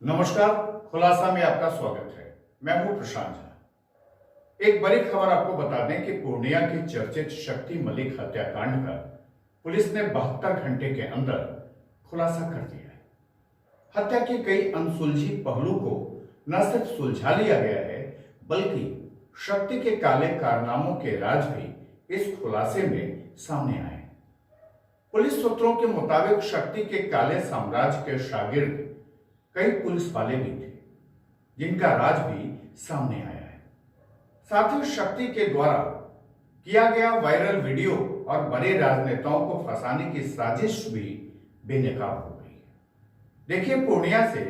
नमस्कार, खुलासा में आपका स्वागत है। मैं हूं प्रशांत झा। एक बड़ी खबर आपको बता दें कि पूर्णिया की चर्चित शक्ति मलिक हत्याकांड का पुलिस ने 72 घंटे के अंदर खुलासा कर दिया है। हत्या के कई अनसुलझी पहलू को न सिर्फ सुलझा लिया गया है, बल्कि शक्ति के काले कारनामों के राज भी इस खुलासे में सामने आए। पुलिस सूत्रों के मुताबिक शक्ति के काले साम्राज्य के शागिर्द कई पुलिस वाले भी थे, जिनका राज भी सामने आया है। साथ ही शक्ति के द्वारा किया गया वायरल वीडियो और बड़े राजनेताओं को फंसाने की साजिश भी बेनकाब हो गई है। देखिए पूर्णिया से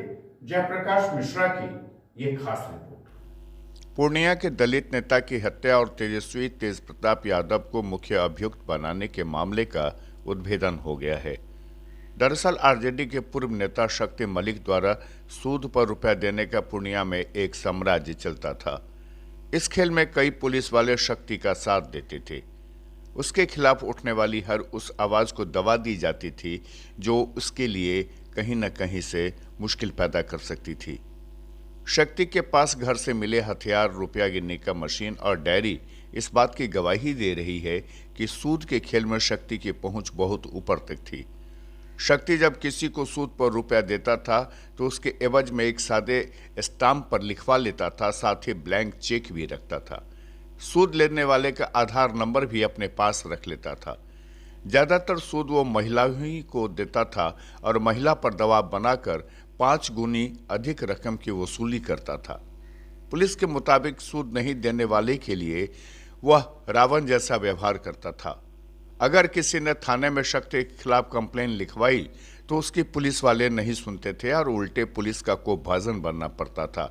जयप्रकाश मिश्रा की ये खास रिपोर्ट। पूर्णिया के दलित नेता की हत्या और तेजस्वी तेजप्रताप यादव को मुख्य अभियुक्त बनाने के मामले का उद्भेदन हो गया है। दरअसल आरजेडी के पूर्व नेता शक्ति मलिक द्वारा सूद पर रुपया देने का पूर्णिया में एक साम्राज्य चलता था। इस खेल में कई पुलिस वाले शक्ति का साथ देते थे। उसके खिलाफ उठने वाली हर उस आवाज को दबा दी जाती थी जो उसके लिए कहीं न कहीं से मुश्किल पैदा कर सकती थी। शक्ति के पास घर से मिले हथियार, रुपया गिनने का मशीन और डायरी इस बात की गवाही दे रही है कि सूद के खेल में शक्ति की पहुंच बहुत ऊपर तक थी। शक्ति जब किसी को सूद पर रुपया देता था तो उसके एवज में एक सादे स्टाम्प पर लिखवा लेता था, साथ ही ब्लैंक चेक भी रखता था। सूद लेने वाले का आधार नंबर भी अपने पास रख लेता था। ज्यादातर सूद वो महिला ही को देता था और महिला पर दबाव बनाकर 5 गुनी अधिक रकम की वसूली करता था। पुलिस के मुताबिक सूद नहीं देने वाले के लिए वह रावण जैसा व्यवहार करता था। अगर किसी ने थाने में शक्ति के खिलाफ कंप्लेन लिखवाई तो उसकी पुलिस वाले नहीं सुनते थे और उल्टे पुलिस का कोपभाजन बनना पड़ता था।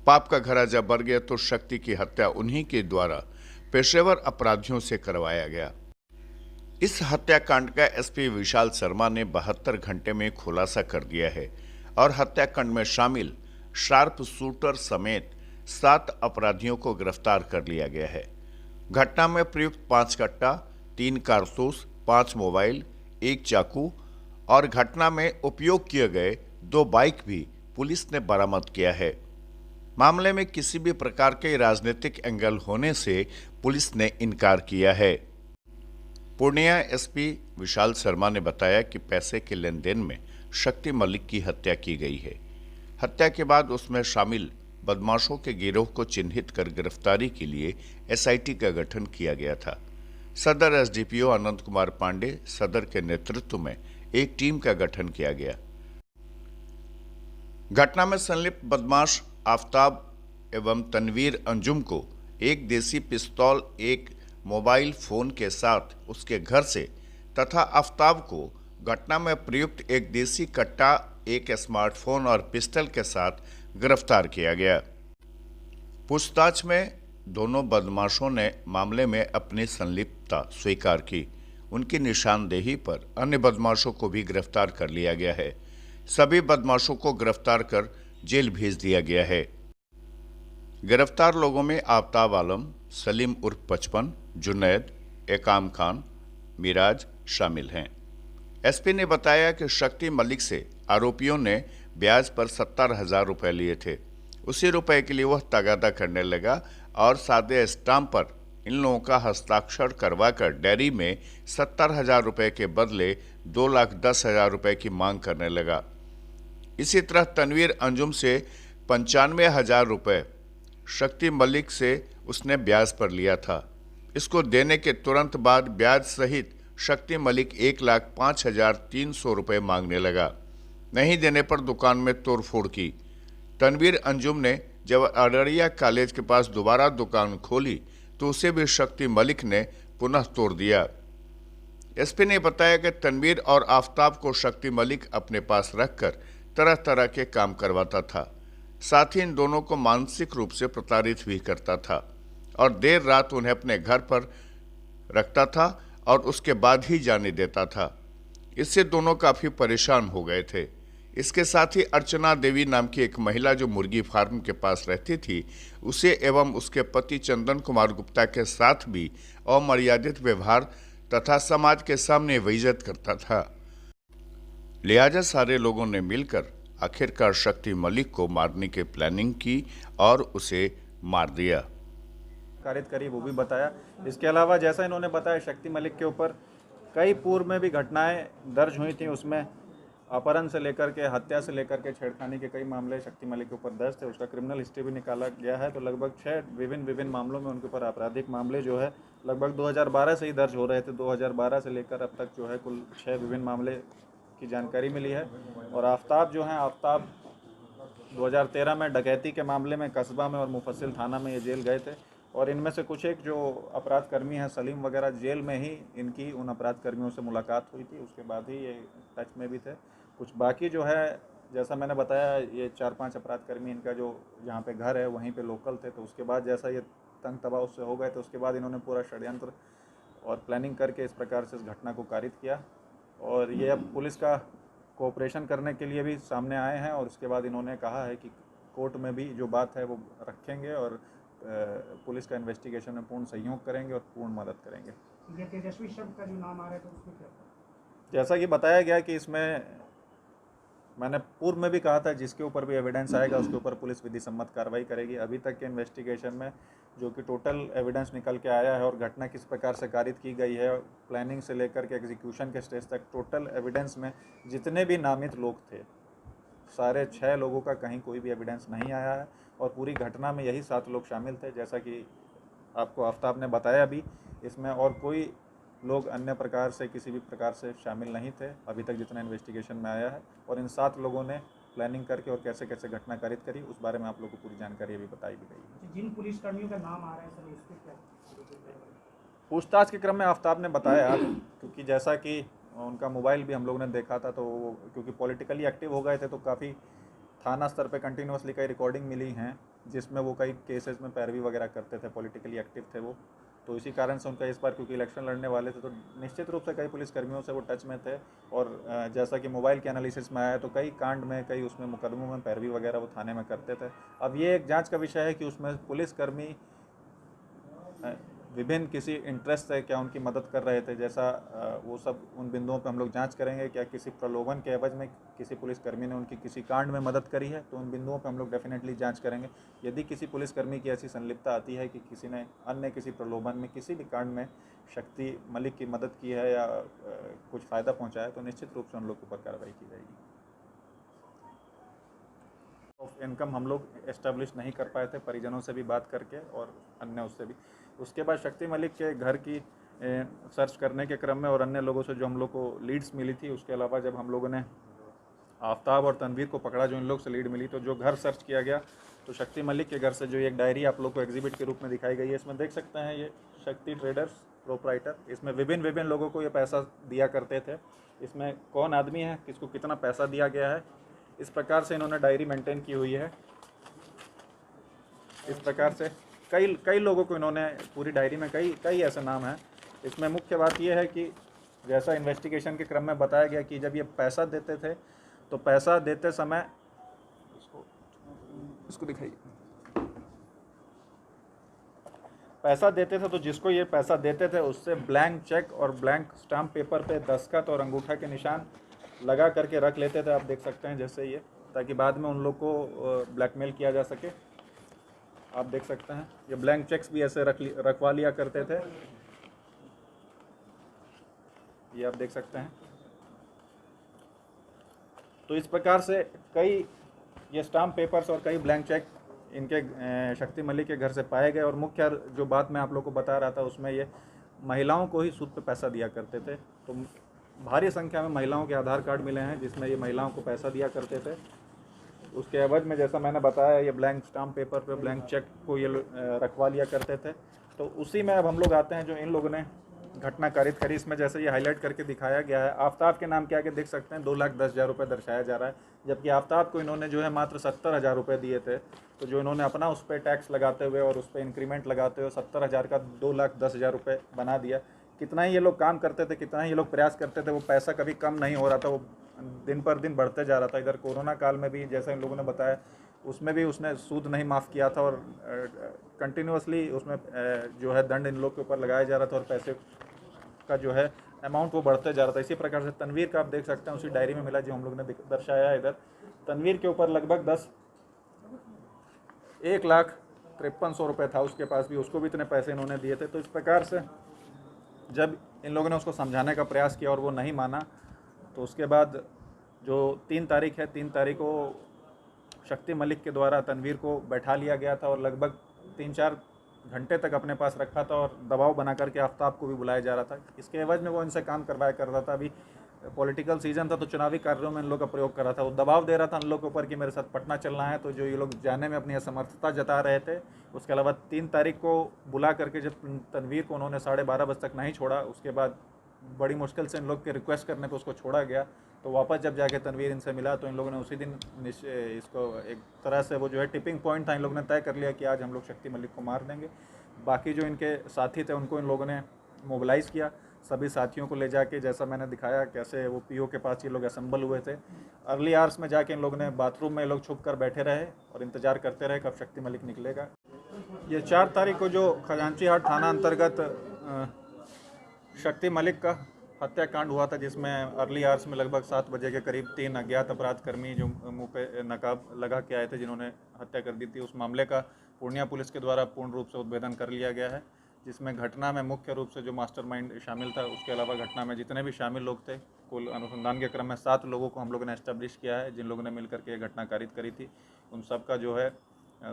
पाप का घड़ा जब बढ़ गया तो शक्ति की हत्या उन्हीं के द्वारा पेशेवर अपराधियों से करवाया गया। इस हत्याकांड का एसपी विशाल शर्मा ने 72 घंटे में खुलासा कर दिया है और हत्याकांड में शामिल शार्प शूटर समेत 7 अपराधियों को गिरफ्तार कर लिया गया है। घटना में प्रयुक्त 5 कट्टा, 3 कारतूस, 5 मोबाइल, 1 चाकू और घटना में उपयोग किए गए 2 बाइक भी पुलिस ने बरामद किया है। मामले में किसी भी प्रकार के राजनीतिक एंगल होने से पुलिस ने इनकार किया है। पूर्णिया एसपी विशाल शर्मा ने बताया कि पैसे के लेन देन में शक्ति मलिक की हत्या की गई है। हत्या के बाद उसमें शामिल बदमाशों के गिरोह को चिन्हित कर गिरफ्तारी के लिए एसआईटी का गठन किया गया था। सदर एसडीपीओ अनंत कुमार पांडे सदर के नेतृत्व में एक टीम का गठन किया गया। घटना में संलिप्त बदमाश आफ्ताब एवं तनवीर अंजुम को एक देसी पिस्तौल, एक मोबाइल फोन के साथ उसके घर से तथा आफ्ताब को घटना में प्रयुक्त एक देसी कट्टा, एक स्मार्टफोन और पिस्टल के साथ गिरफ्तार किया गया। पूछताछ में दोनों बदमाशों ने मामले में अपनी संलिप्तता स्वीकार की। उनकी निशानदेही पर अन्य बदमाशों को भी गिरफ्तार कर लिया गया है। सभी बदमाशों को गिरफ्तार कर जेल भेज दिया गया है। गिरफ्तार लोगों में आफ्ताब आलम, सलीम उर्फ 55, जुनैद, एकाम खान, मिराज शामिल हैं। एसपी ने बताया कि शक्ति मलिक से आरोपियों ने ब्याज पर 70,000 रुपये लिए थे। उसी रुपए के लिए वह तगादा करने लगा और सादे स्टाम्प पर इन लोगों का हस्ताक्षर करवाकर डायरी में 70,000 रुपये के बदले 2,10,000 रुपये की मांग करने लगा। इसी तरह तनवीर अंजुम से 95,000 रुपये शक्ति मलिक से उसने ब्याज पर लिया था। इसको देने के तुरंत बाद ब्याज सहित शक्ति मलिक 1,05,300 रुपये मांगने लगा। नहीं देने पर दुकान में तोड़फोड़ की। तनवीर अंजुम ने जब अररिया कॉलेज के पास दोबारा दुकान खोली तो उसे भी शक्ति मलिक ने पुनः तोड़ दिया। एसपी ने बताया कि तनवीर और आफ्ताब को शक्ति मलिक अपने पास रखकर तरह तरह के काम करवाता था। साथ ही इन दोनों को मानसिक रूप से प्रताड़ित भी करता था और देर रात उन्हें अपने घर पर रखता था और उसके बाद ही जाने देता था। इससे दोनों काफी परेशान हो गए थे। इसके साथ ही अर्चना देवी नाम की एक महिला जो मुर्गी फार्म के पास रहती थी, उसे एवं उसके पति चंदन कुमार गुप्ता के साथ भी अमर्यादित व्यवहार तथा समाज के सामने बेइज्जत करता था। लिहाजा सारे लोगों ने मिलकर आखिरकार शक्ति मलिक को मारने की प्लानिंग की और उसे मार दिया। कारित करी वो भी बताया। इसके अलावा जैसा इन्होंने बताया, शक्ति मलिक के ऊपर कई पूर्व में भी घटनाएं दर्ज हुई थी। उसमें अपहरण से लेकर के हत्या से लेकर के छेड़खानी के कई मामले शक्ति मलिक के ऊपर दर्ज थे। उसका क्रिमिनल हिस्ट्री भी निकाला गया है। तो लगभग 6 विभिन्न मामलों में उनके ऊपर आपराधिक मामले जो है लगभग 2012 से ही दर्ज हो रहे थे। 2012 से लेकर अब तक जो है कुल 6 विभिन्न मामले की जानकारी मिली है। और आफ्ताब जो है, आफ्ताब 2013 में डकैती के मामले में कस्बा में और मुफस्सिल थाना में ये जेल गए थे। और इनमें से कुछ एक जो अपराध कर्मी हैं सलीम वगैरह, जेल में ही इनकी उन अपराध कर्मियों से मुलाकात हुई थी। उसके बाद ही ये टच में भी थे। कुछ बाकी जो है, जैसा मैंने बताया, ये 4-5 अपराध कर्मी इनका जो जहाँ पे घर है वहीं पे लोकल थे। तो उसके बाद जैसा ये तंग तबाह उससे हो गए, तो उसके बाद इन्होंने पूरा षड्यंत्र और प्लानिंग करके इस प्रकार से इस घटना को कारित किया। और ये अब पुलिस का कोऑपरेशन करने के लिए भी सामने आए हैं। और उसके बाद इन्होंने कहा है कि कोर्ट में भी जो बात है वो रखेंगे और पुलिस का इन्वेस्टिगेशन में पूर्ण सहयोग करेंगे और पूर्ण मदद करेंगे। ये तेजस्वी शब्द का जो नाम आ रहा है तो उसमें क्या? जैसा कि बताया गया कि इसमें मैंने पूर्व में भी कहा था, जिसके ऊपर भी एविडेंस आएगा उसके ऊपर पुलिस विधि सम्मत कार्रवाई करेगी। अभी तक के इन्वेस्टिगेशन में जो कि टोटल एविडेंस निकल के आया है और घटना किस प्रकार से कारित की गई है, प्लानिंग से लेकर के एग्जीक्यूशन के स्टेज तक, टोटल एविडेंस में जितने भी नामित लोग थे सारे 6 लोगों का कहीं कोई भी एविडेंस नहीं आया है। और पूरी घटना में यही 7 लोग शामिल थे, जैसा कि आपको आफ्ताब ने बताया भी। इसमें और कोई लोग अन्य प्रकार से किसी भी प्रकार से शामिल नहीं थे अभी तक जितना इन्वेस्टिगेशन में आया है। और इन 7 लोगों ने प्लानिंग करके और कैसे कैसे घटना कारित करी, उस बारे में आप लोगों को पूरी जानकारी अभी बताई भी गई है। जिन पुलिसकर्मियों का नाम आ रहा है सर, उसके क्या? पूछताछ के क्रम में आफ्ताब ने बताया, क्योंकि जैसा कि उनका मोबाइल भी हम लोग ने देखा था, तो वो क्योंकि पॉलिटिकली एक्टिव हो गए थे तो काफ़ी थाना स्तर पे कंटिन्यूसली कई रिकॉर्डिंग मिली हैं जिसमें वो कई केसेस में पैरवी वगैरह करते थे, पॉलिटिकली एक्टिव थे वो। तो इसी कारण से उनका इस बार क्योंकि इलेक्शन लड़ने वाले थे तो निश्चित रूप से कई पुलिसकर्मियों से वो टच में थे। और जैसा कि मोबाइल के एनालिसिस में आया तो कई कांड में, कई उसमें मुकदमों में पैरवी वगैरह वो थाने में करते थे। अब ये एक जांच का विषय है कि उसमें पुलिसकर्मी विभिन्न किसी इंटरेस्ट से क्या उनकी मदद कर रहे थे, जैसा वो सब उन बिंदुओं पर हम लोग जांच करेंगे। क्या किसी प्रलोभन के एवज में किसी पुलिसकर्मी ने उनकी किसी कांड में मदद करी है, तो उन बिंदुओं पर हम लोग डेफिनेटली जांच करेंगे। यदि किसी पुलिसकर्मी की ऐसी संलिप्तता आती है कि किसी ने अन्य किसी प्रलोभन में किसी भी कांड में शक्ति मलिक की मदद की है या कुछ फ़ायदा पहुँचाया, तो निश्चित रूप से उन लोग के ऊपर कार्रवाई की जाएगी। ऑफ इनकम हम लोग एस्टेब्लिश नहीं कर पाए थे, परिजनों से भी बात करके और अन्य उससे भी। उसके बाद शक्ति मलिक के घर की सर्च करने के क्रम में और अन्य लोगों से जो हम लोग को लीड्स मिली थी, उसके अलावा जब हम लोगों ने आफ्ताब और तनवीर को पकड़ा, जो इन लोग से लीड मिली, तो जो घर सर्च किया गया तो शक्ति मलिक के घर से जो एक डायरी आप लोग को एग्जिबिट के रूप में दिखाई गई है, इसमें देख सकते हैं ये शक्ति ट्रेडर्स प्रोपराइटर, इसमें विभिन्न लोगों को ये पैसा दिया करते थे। इसमें कौन आदमी है, किसको कितना पैसा दिया गया है, इस प्रकार से इन्होंने डायरी मेंटेन की हुई है। इस प्रकार से कई लोगों को इन्होंने पूरी डायरी में कई ऐसे नाम हैं। इसमें मुख्य बात यह है कि जैसा इन्वेस्टिगेशन के क्रम में बताया गया कि जब ये पैसा देते थे तो पैसा देते समय इसको दिखाइए, पैसा देते थे तो जिसको ये पैसा देते थे उससे ब्लैंक चेक और ब्लैंक स्टाम्प पेपर पे दस्तखत और अंगूठा के निशान लगा करके रख लेते थे। आप देख सकते हैं जैसे ये, ताकि बाद में उन लोग को ब्लैकमेल किया जा सके। आप देख सकते हैं ये ब्लैंक चेक्स भी ऐसे रखवा लिया करते थे, ये आप देख सकते हैं। तो इस प्रकार से कई ये स्टाम्प पेपर्स और कई ब्लैंक चेक इनके शक्ति मलिक के घर से पाए गए। और मुख्य जो बात मैं आप लोग को बता रहा था उसमें ये महिलाओं को ही सूद पे पैसा दिया करते थे। तो भारी संख्या में महिलाओं के आधार कार्ड मिले हैं जिसमें ये महिलाओं को पैसा दिया करते थे। उसके एवज में जैसा मैंने बताया ये ब्लैंक स्टाम्प पेपर पे ब्लैंक चेक को ये रखवा लिया करते थे। तो उसी में अब हम लोग आते हैं जो इन लोगों ने घटना कारित करी। इसमें जैसे ये हाईलाइट करके दिखाया गया है, आफ्ताब के नाम के आगे देख सकते हैं 2,10,000 रुपये दर्शाया जा रहा है, जबकि आफ्ताब को इन्होंने जो है मात्र 70,000 रुपये दिए थे। तो जो इन्होंने अपना उस पर टैक्स लगाते हुए और उस पर इंक्रीमेंट लगाते हुए 70,000 का 2,10,000 रुपये बना दिया। कितना ही ये लोग काम करते थे, कितना ही ये लोग प्रयास करते थे, वो पैसा कभी कम नहीं हो रहा था, वो दिन पर दिन बढ़ते जा रहा था। इधर कोरोना काल में भी जैसा इन लोगों ने बताया उसमें भी उसने सूद नहीं माफ़ किया था और कंटिन्यूसली उसमें जो है दंड इन लोग के ऊपर लगाया जा रहा था और पैसे का जो है अमाउंट वो बढ़ते जा रहा था। इसी प्रकार से तनवीर का आप देख सकते हैं उसी डायरी में मिला जो हम लोग ने दर्शाया है इधर। तनवीर के ऊपर लगभग 1,53,100 रुपये था उसके पास भी, उसको भी इतने पैसे इन्होंने दिए थे। तो इस प्रकार से जब इन लोगों ने उसको समझाने का प्रयास किया और वो नहीं माना, तो उसके बाद जो 3 तारीख है, 3 तारीख को शक्ति मलिक के द्वारा तनवीर को बैठा लिया गया था और लगभग 3-4 घंटे तक अपने पास रखा था और दबाव बना करके आफ्ताब को भी बुलाया जा रहा था। इसके एवज में वो इनसे काम करवाया कर रहा था। अभी पॉलिटिकल सीजन था तो चुनावी कार्यों में इन लोग का प्रयोग कर रहा था। वो दबाव दे रहा था इन लोगों के ऊपर कि मेरे साथ पटना चलना है। तो जो ये लोग जाने में अपनी असमर्थता जता रहे थे, उसके अलावा 3 तारीख को बुला करके जब तनवीर को उन्होंने 12:30 बजे तक नहीं छोड़ा, उसके बाद बड़ी मुश्किल से इन लोग के रिक्वेस्ट करने पर उसको छोड़ा गया। तो वापस जब जाके तनवीर इनसे मिला तो इन लोगों ने उसी दिन इसको एक तरह से वो जो है टिपिंग पॉइंट था, इन लोगों ने तय कर लिया कि आज हम लोग शक्ति मलिक को मार देंगे। बाकी जो इनके साथी थे उनको इन लोगों ने मोबिलाइज़ किया। सभी साथियों को ले जाके, जैसा मैंने दिखाया कैसे वो पीओ के पास ये लोग असेंबल हुए थे। अर्ली आवर्स में जाके इन लोगों ने बाथरूम में लोग छुप कर बैठे रहे और इंतज़ार करते रहे कब शक्ति मलिक निकलेगा। ये 4 तारीख को जो खजांची हाट थाना अंतर्गत शक्ति मलिक का हत्याकांड हुआ था, जिसमें अर्ली आवर्स में लगभग 7 बजे के करीब 3 अज्ञात अपराध कर्मी जो मुंह पे नकाब लगा के आए थे, जिन्होंने हत्या कर दी थी, उस मामले का पूर्णिया पुलिस के द्वारा पूर्ण रूप से उद्भेदन कर लिया गया है। जिसमें घटना में मुख्य रूप से जो मास्टरमाइंड शामिल था, उसके अलावा घटना में जितने भी शामिल लोग थे, कुल अनुसंधान के क्रम में 7 लोगों को हम लोगों ने एस्टेब्लिश किया है, जिन लोगों ने मिलकर के ये घटना कारित करी थी। उन सब का जो है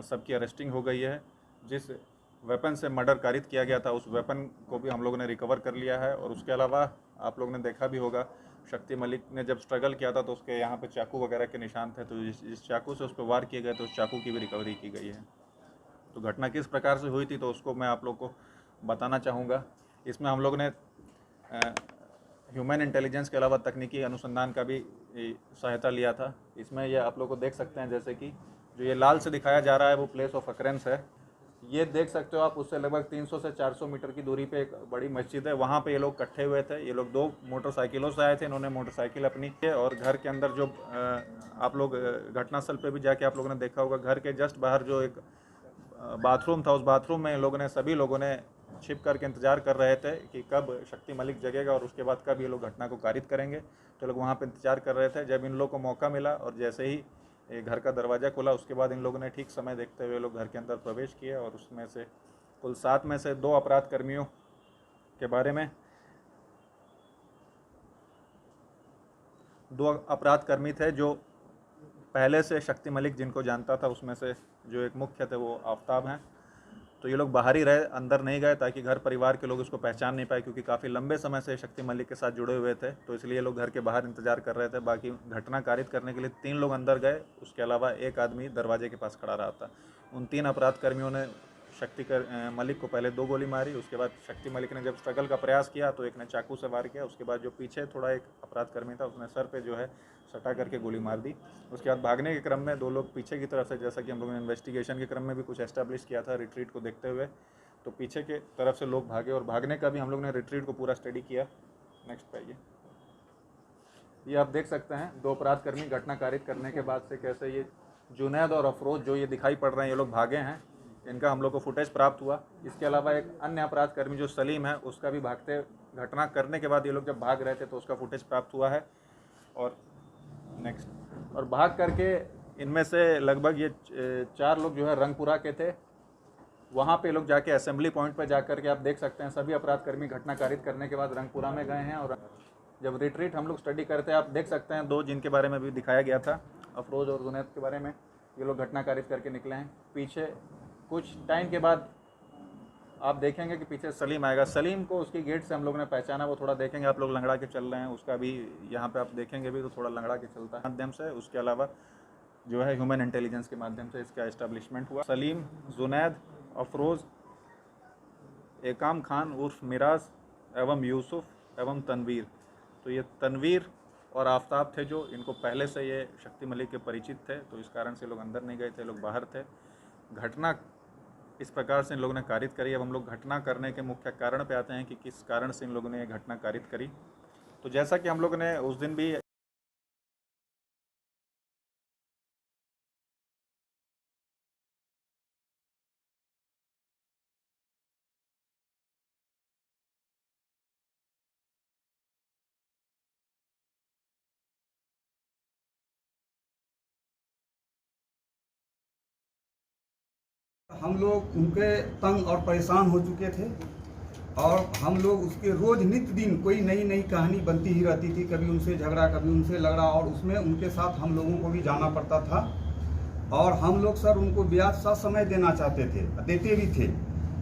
सबकी अरेस्टिंग हो गई है। जिस वेपन से मर्डर कारित किया गया था, उस वेपन को भी हम लोगों ने रिकवर कर लिया है। और उसके अलावा आप लोगों ने देखा भी होगा, शक्ति मलिक ने जब स्ट्रगल किया था तो उसके यहाँ पे चाकू वगैरह के निशान थे। तो जिस चाकू से उस पर वार किए गए तो उस चाकू की भी रिकवरी की गई है। तो घटना किस प्रकार से हुई थी तो उसको मैं आप लोग को बताना चाहूँगा। इसमें हम लोग ने ह्यूमन इंटेलिजेंस के अलावा तकनीकी अनुसंधान का भी सहायता लिया था। इसमें ये आप लोग को देख सकते हैं, जैसे कि जो ये लाल से दिखाया जा रहा है वो प्लेस ऑफ अकरेंस है। ये देख सकते हो आप, उससे लगभग 300 से 400 मीटर की दूरी पे एक बड़ी मस्जिद है, वहाँ पे ये लोग इकट्ठे हुए थे। ये लोग 2 मोटरसाइकिलों से आए थे। इन्होंने मोटरसाइकिल अपनी और घर के अंदर जो आप लोग घटनास्थल पे भी जाके आप लोगों ने देखा होगा, घर के जस्ट बाहर जो एक बाथरूम था, उस बाथरूम में लोगों ने सभी लोगों ने छिप करके इंतजार कर रहे थे कि कब शक्ति मलिक जगेगा और उसके बाद कब ये लोग घटना को कारित करेंगे। तो लोग वहाँ पे इंतजार कर रहे थे। जब इन लोगों को मौका मिला और जैसे ही घर का दरवाज़ा खुला, उसके बाद इन लोगों ने ठीक समय देखते हुए लोग घर के अंदर प्रवेश किया और उसमें से कुल 7 में से 2 अपराध कर्मियों के बारे में 2 अपराध कर्मी थे जो पहले से शक्ति मलिक जिनको जानता था, उसमें से जो एक मुख्य थे वो आफ्ताब हैं। तो ये लोग बाहर ही रहे, अंदर नहीं गए ताकि घर परिवार के लोग उसको पहचान नहीं पाए, क्योंकि काफ़ी लंबे समय से शक्ति मलिक के साथ जुड़े हुए थे। तो इसलिए लोग घर के बाहर इंतजार कर रहे थे। बाकी घटना कारित करने के लिए 3 लोग अंदर गए, उसके अलावा एक आदमी दरवाजे के पास खड़ा रहा था। उन 3 अपराध कर्मियों ने मलिक को पहले 2 गोली मारी। उसके बाद शक्ति मलिक ने जब स्ट्रगल का प्रयास किया तो एक ने चाकू से वार किया। उसके बाद जो पीछे थोड़ा एक अपराध कर्मी था, उसने सर पे जो है सटा करके गोली मार दी। उसके बाद भागने के क्रम में 2 लोग पीछे की तरफ से, जैसा कि हम लोगों ने इन्वेस्टिगेशन के क्रम में भी कुछ एस्टेब्लिश किया था रिट्रीट को देखते हुए, तो पीछे के तरफ से लोग भागे और भागने का भी हम लोग ने रिट्रीट को पूरा स्टडी किया। नेक्स्ट पे ये आप देख सकते हैं, 2 अपराध कर्मी घटना कारित करने के बाद से कैसे ये जुनैद और अफरोज जो ये दिखाई पड़ रहे हैं, ये लोग भागे हैं। इनका हम लोग को फुटेज प्राप्त हुआ। इसके अलावा एक अन्य अपराध कर्मी जो सलीम है, उसका भी भागते, घटना करने के बाद ये लोग जब भाग रहे थे तो उसका फुटेज प्राप्त हुआ है। और नेक्स्ट, और भाग करके इनमें से लगभग ये 4 लोग जो है रंगपुरा के थे। वहाँ पे लोग जाके असेंबली पॉइंट पर जाकर के आप देख सकते हैं, सभी अपराध कर्मी घटना कारित करने के बाद रंगपुरा में गए हैं। और जब रिट्रीट हम लोग स्टडी करते हैं, आप देख सकते हैं 2 जिनके बारे में भी दिखाया गया था, अफरोज और जुनैद के बारे में, ये लोग घटना कारित करके निकले हैं। पीछे कुछ टाइम के बाद आप देखेंगे कि पीछे सलीम आएगा। सलीम को उसकी गेट से हम लोग ने पहचाना, वो थोड़ा देखेंगे आप लोग लंगड़ा के चल रहे हैं, उसका भी यहाँ पे आप देखेंगे भी तो थोड़ा लंगड़ा के चलता है माध्यम से। उसके अलावा जो है ह्यूमन इंटेलिजेंस के माध्यम से इसका एस्टेब्लिशमेंट हुआ। सलीम, जुनैद, अफरोज़, एकाम खान उर्फ मिराज एवं यूसुफ एवं तनवीर। तो ये तनवीर और आफ्ताब थे जो इनको पहले से ये शक्ति मलिक के परिचित थे, तो इस कारण से लोग अंदर नहीं गए थे, लोग बाहर थे। घटना इस प्रकार से इन लोगों ने कारित करी। अब हम लोग घटना करने के मुख्य कारण पे आते हैं कि किस कारण से इन लोगों ने ये घटना कारित करी। तो जैसा कि हम लोग ने उस दिन भी हम लोग उनके तंग और परेशान हो चुके थे और हम लोग उसके रोज नित्य दिन कोई नई नई कहानी बनती ही रहती थी। कभी उनसे झगड़ा, कभी उनसे लड़ा और उसमें उनके साथ हम लोगों को भी जाना पड़ता था। और हम लोग सर उनको ब्याज सा समय देना चाहते थे, देते भी थे,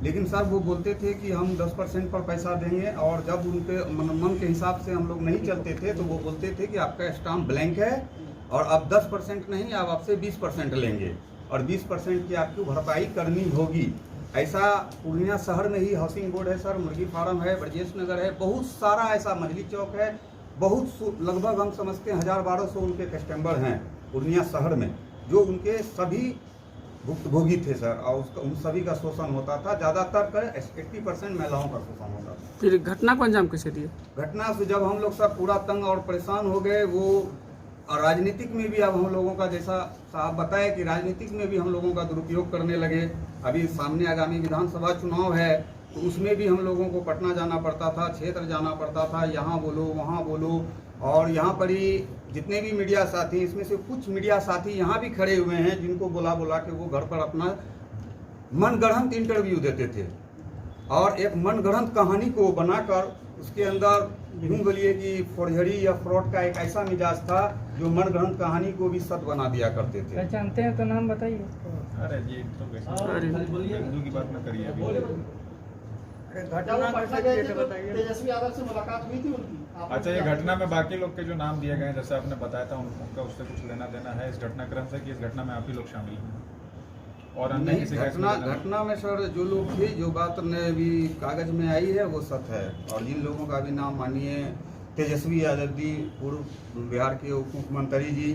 लेकिन सर वो बोलते थे कि हम 10% पर पैसा देंगे और जब उनके मन के हिसाब से हम लोग नहीं चलते थे तो वो बोलते थे कि आपका स्टाम्प ब्लैंक है और अब 10% नहीं, आप आपसे 20% लेंगे और 20% की आपको भरपाई करनी होगी। ऐसा पूर्णिया शहर में ही हाउसिंग बोर्ड है सर, मुर्गी फार्म है, ब्रजेश नगर है, बहुत सारा ऐसा मजली चौक है, बहुत लगभग हम समझते हैं 1000-1200 उनके कस्टमर हैं पूर्णिया शहर में, जो उनके सभी भुक्तभोगी थे सर और उसका उन सभी का शोषण होता था। ज़्यादातर कर 80% महिलाओं का शोषण होता था। फिर घटना को अंजाम कैसे दिए? घटना से जब हम लोग सब पूरा तंग और परेशान हो गए, वो राजनीतिक में भी अब हम लोगों का, जैसा साहब बताए कि राजनीतिक में भी हम लोगों का दुरुपयोग करने लगे। अभी सामने आगामी विधानसभा चुनाव है तो उसमें भी हम लोगों को पटना जाना पड़ता था, क्षेत्र जाना पड़ता था, यहाँ बोलो वहाँ बोलो। और यहाँ पर ही जितने भी मीडिया साथी, इसमें से कुछ मीडिया साथी यहाँ भी खड़े हुए हैं जिनको बुला के वो घर पर अपना मनगढ़ंत इंटरव्यू देते थे और एक मनगढ़ंत कहानी को बनाकर उसके अंदर यूँ बोलिए कि फौर्जरी या फ्रॉड का एक ऐसा मिजाज था जो मनगढ़ंत कहानी को भी सत्य बना दिया करते थे। पहचानते हैं तो नाम बताइए। अरे जी तो हिंदू की बात न करिए। तेजस्वी यादव से मुलाकात हुई थी उनकी? अच्छा, ये घटना में बाकी लोग के जो नाम दिए गए हैं जैसे आपने बताया था उनका उससे कुछ लेना देना है इस घटनाक्रम से कि इस घटना में आप ही लोग शामिल हैं और अन्य नहीं, किसी का घटना में सर जो लोग थे, जो बात ने अभी कागज में आई है वो सत्य है और जिन लोगों का भी नाम मानिए तेजस्वी यादव जी, पूर्व बिहार के उप मुख्यमंत्री जी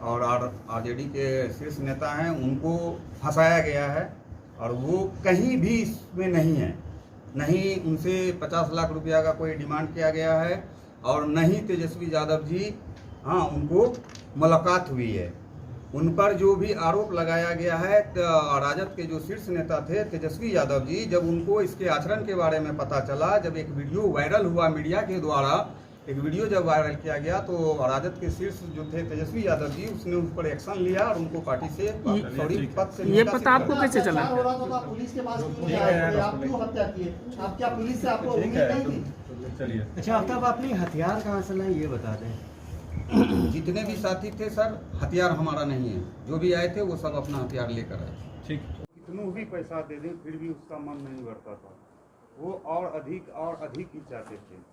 और आरजेडी के शीर्ष नेता हैं, उनको फंसाया गया है और वो कहीं भी इसमें नहीं है। नहीं उनसे 50 लाख रुपया का कोई डिमांड किया गया है और नहीं तेजस्वी यादव जी, हाँ उनको मुलाकात हुई है। उन पर जो भी आरोप लगाया गया है, राजद के जो शीर्ष नेता थे तेजस्वी यादव जी, जब उनको इसके आचरण के बारे में पता चला, जब एक वीडियो वायरल हुआ मीडिया के द्वारा, एक वीडियो जब वायरल किया गया तो राजद के शीर्ष जो थे तेजस्वी यादव जी, उसने उस पर एक्शन लिया और उनको पार्टी से पद से ये पता आपको कैसे चला? हो रहा था पुलिस के पास क्यों आए? आप क्यों हत्या किए? आप क्या पुलिस से आपको उम्मीद नहीं थी? चलिए। अच्छा, आफ्ताब अपनी हथियार कहाँ से लाए ये बता दें। जितने भी साथी थे सर, हथियार हमारा नहीं है, जो भी आए थे वो सब अपना हथियार लेकर आए। ठीक। कितनों भी पैसा दे दें फिर भी उसका मन नहीं भरता था, वो और अधिक ही चाहते थे।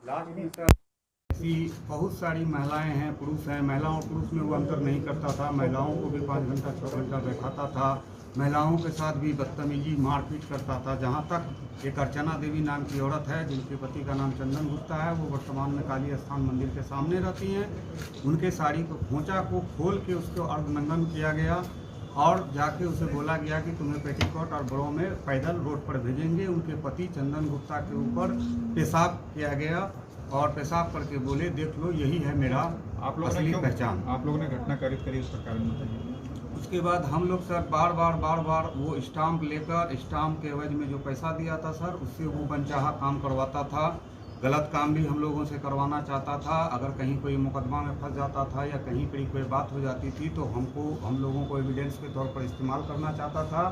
लास्ट में सर ऐसी बहुत सारी महिलाएं हैं, पुरुष हैं, महिलाओं और पुरुष में वो अंतर नहीं करता था। महिलाओं को भी 5 घंटा 6 घंटा बैठाता था, महिलाओं के साथ भी बदतमीजी मारपीट करता था। जहाँ तक एक अर्चना देवी नाम की औरत है जिनके पति का नाम चंदन गुप्ता है, वो वर्तमान में काली स्थान मंदिर के सामने रहती हैं। उनके साड़ी को खोंचा को खोल के उसको अर्धनंगन किया गया और जाके उसे बोला गया कि तुम्हें पेटीकोट और बड़ों में पैदल रोड पर भेजेंगे। उनके पति चंदन गुप्ता के ऊपर पेशाब किया गया और पेशाब करके बोले, देख लो यही है मेरा असली पहचान। आप लोगों ने घटना कारित करी, उस पर कारण बताइए। उसके बाद हम लोग सर बार बार वो स्टाम्प लेकर, स्टाम्प के एवज में जो पैसा दिया था सर, उससे वो बनचाहा काम करवाता था। गलत काम भी हम लोगों से करवाना चाहता था। अगर कहीं कोई मुकदमा में फंस जाता था या कहीं पर कोई बात हो जाती थी तो हम लोगों को एविडेंस के तौर पर इस्तेमाल करना चाहता था।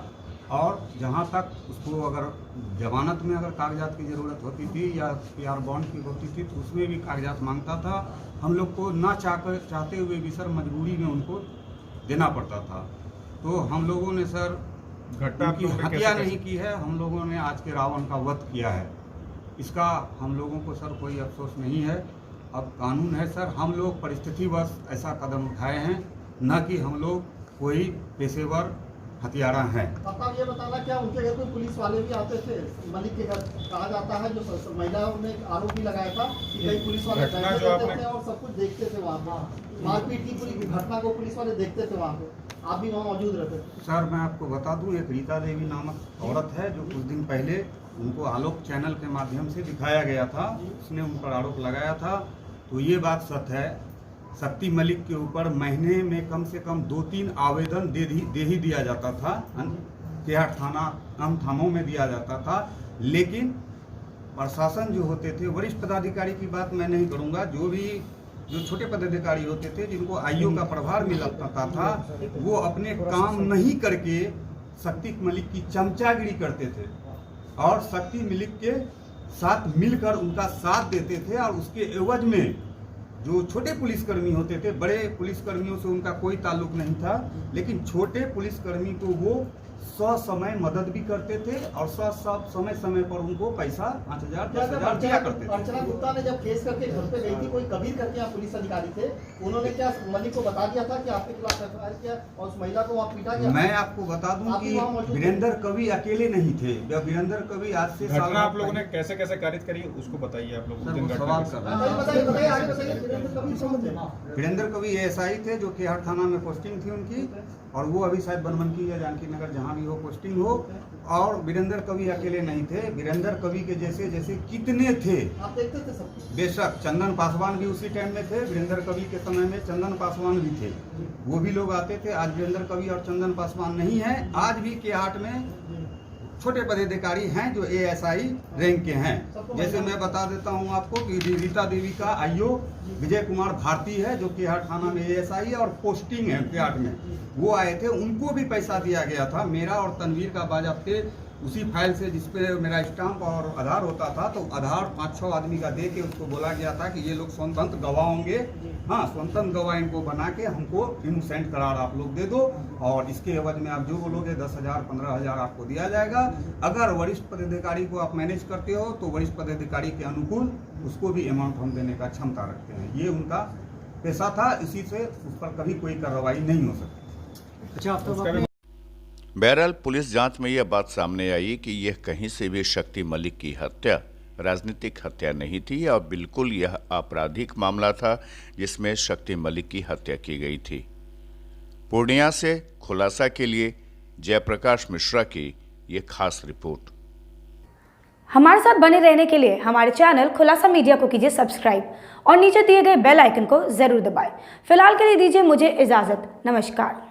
और जहाँ तक उसको अगर जमानत में अगर कागजात की ज़रूरत होती थी या PR बॉन्ड की होती थी तो उसमें भी कागजात मांगता था। हम लोग को ना चाहते हुए भी सर मजबूरी में उनको देना पड़ता था। तो हम लोगों ने सर घटना की हत्या नहीं की है, हम लोगों ने आज के रावण का वध किया है। इसका हम लोगों को सर कोई अफसोस नहीं है। अब कानून है सर, हम लोग परिस्थितिवश ऐसा कदम उठाए हैं, न कि हम लोग कोई पेशेवर हथियारा हैं। आप ये बताना, क्या उनके घर कोई पुलिस वाले भी आते थे? मलिक के घर कहा जाता है, जो महिलाओं ने आरोप भी लगाया था कि कई पुलिस वाले बैठते थे और सब कुछ देखते थे वहाँ पे, मारपीट की पूरी घटना को पुलिस वाले देखते थे वहाँ पे, आप भी वहाँ मौजूद रहते थे? सर मैं आपको बता दूं, एक रीता देवी नामक औरत है जो कुछ दिन पहले उनको आलोक चैनल के माध्यम से दिखाया गया था, उसने उन पर आरोप लगाया था। तो ये बात सत्य है, शक्ति मलिक के ऊपर महीने में कम से कम 2-3 आवेदन दे ही दिया जाता था, तिहाड़ थाना आम थानों में दिया जाता था। लेकिन प्रशासन जो होते थे, वरिष्ठ पदाधिकारी की बात मैं नहीं करूंगा, जो छोटे पदाधिकारी होते थे जिनको आईओ का प्रभार मिलता था, वो अपने काम नहीं करके शक्ति मलिक की चमचागिरी करते थे और शक्ति मलिक के साथ मिलकर उनका साथ देते थे। और उसके एवज में जो छोटे पुलिसकर्मी होते थे, बड़े पुलिसकर्मियों से उनका कोई ताल्लुक नहीं था, लेकिन छोटे पुलिसकर्मी को वो समय मदद भी करते थे और समय समय पर उनको पैसा 5,000 10,000 दिया करते थे। अर्चना गुप्ता ने जब केस करके घर पे गई थी, कोई कबीर करके यहाँ पुलिस अधिकारी थे, उन्होंने क्या मलिक को बता दिया था कि आपके खिलाफ एफआईआर किया और उस महिला को वहाँ पीटा गया? मैं आपको बता दूं कि वीरेंद्र कवि अकेले नहीं थे। वीरेंद्र कवि आज से घटना आप लोगों ने कैसे कैसे कारित करी उसको बताइए आप लोग। सवाल कर रहे हैं। बताइए आगे बताइए। वीरेंद्र कवि एएसआई थे जो केहट थाना में पोस्टिंग थी उनकी, और वो अभी शायद बनमनकी या जानकी नगर जहाँ भी हो पोस्टिंग हो। और वीरेंद्र कवि अकेले नहीं थे, वीरेंद्र कवि के जैसे जैसे कितने थे, आप देखते थे सब? बेशक चंदन पासवान भी उसी टाइम में थे। वीरेंद्र कवि के समय में चंदन पासवान भी थे, वो भी लोग आते थे। आज वीरेंद्र कवि और चंदन पासवान नहीं है। आज भी केहाट में छोटे पदाधिकारी हैं जो एएसआई रैंक के हैं। जैसे मैं बता देता हूं आपको कि रीता देवी का आईओ विजय कुमार भारती है जो केहाट थाना में एएसआई है और पोस्टिंग है केहाट में, वो आए थे, उनको भी पैसा दिया गया था। मेरा और तनवीर का बाज़ाब्ते उसी फाइल से जिसपे मेरा स्टाम्प और आधार होता था, तो आधार 5-6 आदमी का दे के उसको बोला गया था कि ये लोग स्वतंत्र गवाह होंगे, हाँ स्वतंत्र गवाह इनको बना के हमको इनोसेंट करार आप लोग दे दो और इसके एवज में आप जो बोलोगे 10,000 15,000 आपको दिया जाएगा। अगर वरिष्ठ पदाधिकारी को आप मैनेज करते हो तो वरिष्ठ पदाधिकारी के अनुकूल उसको भी अमाउंट हम देने का क्षमता रखते हैं। ये उनका पैसा था, इसी से उस पर कभी कोई कार्रवाई नहीं हो सकती। अच्छा, आप तो बहरहाल पुलिस जांच में यह बात सामने आई कि यह कहीं से भी शक्ति मलिक की हत्या राजनीतिक हत्या नहीं थी और बिल्कुल यह आपराधिक मामला था जिसमें शक्ति मलिक की हत्या की गई थी। पूर्णिया से खुलासा के लिए जयप्रकाश मिश्रा की यह खास रिपोर्ट। हमारे साथ बने रहने के लिए हमारे चैनल खुलासा मीडिया को कीजिए सब्सक्राइब और नीचे दिए गए बेल आइकन को जरूर दबाएं। फिलहाल के लिए दीजिए मुझे इजाजत। नमस्कार।